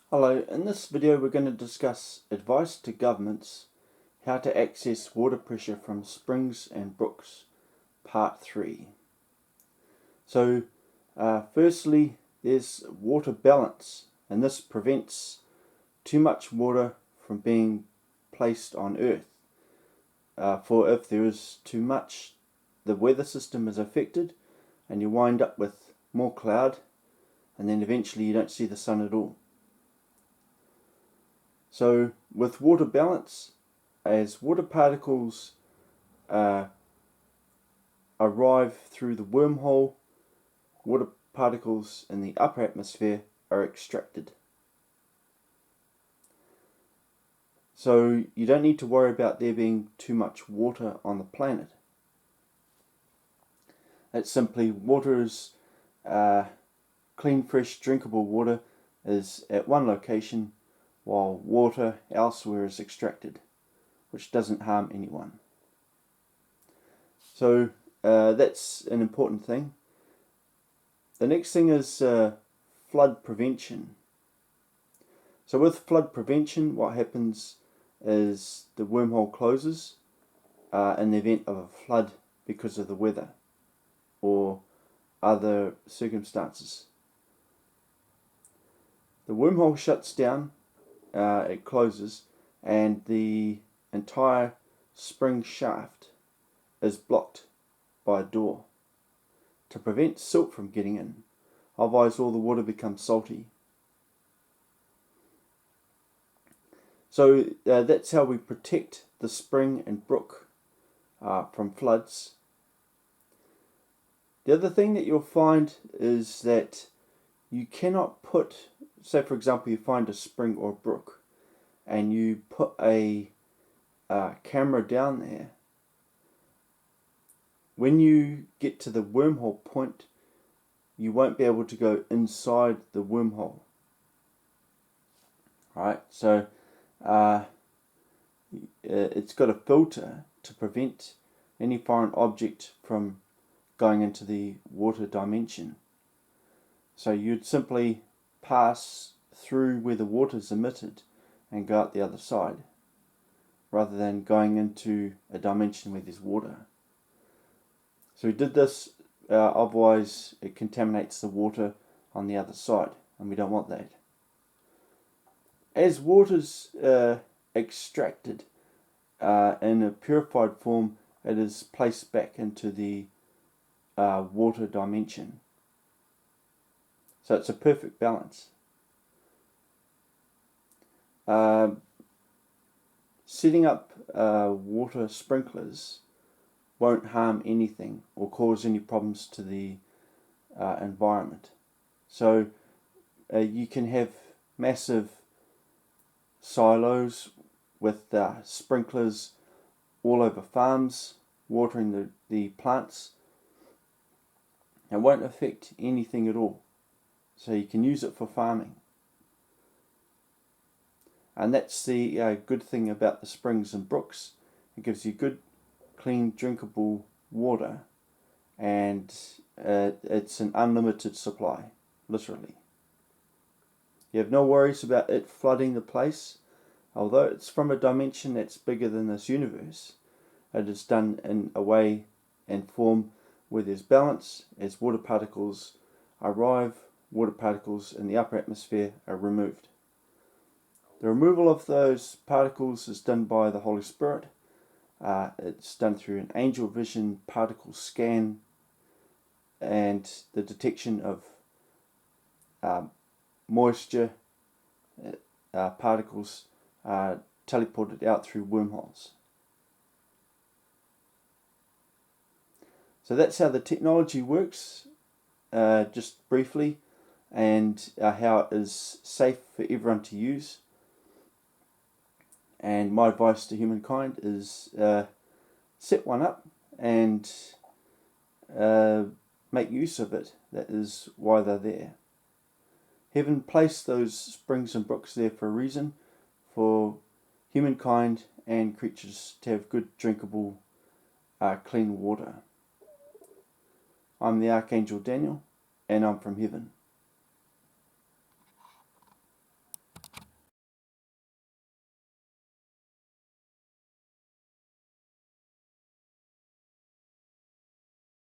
Hello, in this video we're going to discuss advice to governments how to access water pressure from springs and brooks, part 3. So firstly there's water balance, and this prevents too much water from being placed on earth. For if there is too much, the weather system is affected and you wind up with more cloud, and then eventually you don't see the sun at all. So with water balance, as water particles arrive through the wormhole, water particles in the upper atmosphere are extracted. So you don't need to worry about there being too much water on the planet. It's simply water is clean, fresh, drinkable water is at one location, while water elsewhere is extracted, which doesn't harm anyone. So that's an important thing. The next thing is flood prevention. So with flood prevention, what happens is the wormhole closes in the event of a flood because of the weather or other circumstances. The wormhole shuts down, it closes, and the entire spring shaft is blocked by a door to prevent silt from getting in. Otherwise all the water becomes salty. So that's how we protect the spring and brook from floods. The other thing that you'll find is that you cannot put, say for example you find a spring or a brook and you put a camera down there. When you get to the wormhole point, you won't be able to go inside the wormhole. Alright, so it's got a filter to prevent any foreign object from going into the water dimension. So you'd simply pass through where the water is emitted and go out the other side, rather than going into a dimension where there's water. So we did this, otherwise it contaminates the water on the other side, and we don't want that. As water's extracted in a purified form, it is placed back into the water dimension. So it's a perfect balance. Setting up water sprinklers won't harm anything or cause any problems to the environment. So you can have massive silos with sprinklers all over farms watering the plants. It won't affect anything at all. So you can use it for farming. And that's the good thing about the springs and brooks. It gives you good, clean, drinkable water, and it's an unlimited supply, literally. You have no worries about it flooding the place. Although it's from a dimension that's bigger than this universe, it is done in a way and form where there's balance. As water particles arrive, water particles in the upper atmosphere are removed. The removal of those particles is done by the Holy Spirit. It's done through an angel vision particle scan and the detection of moisture particles teleported out through wormholes. So that's how the technology works, just briefly, and how it is safe for everyone to use. And my advice to humankind is set one up and make use of it. That is why they're there. Heaven placed those springs and brooks there for a reason, for humankind and creatures to have good, drinkable, clean water. I'm the Archangel Daniel, and I'm from heaven.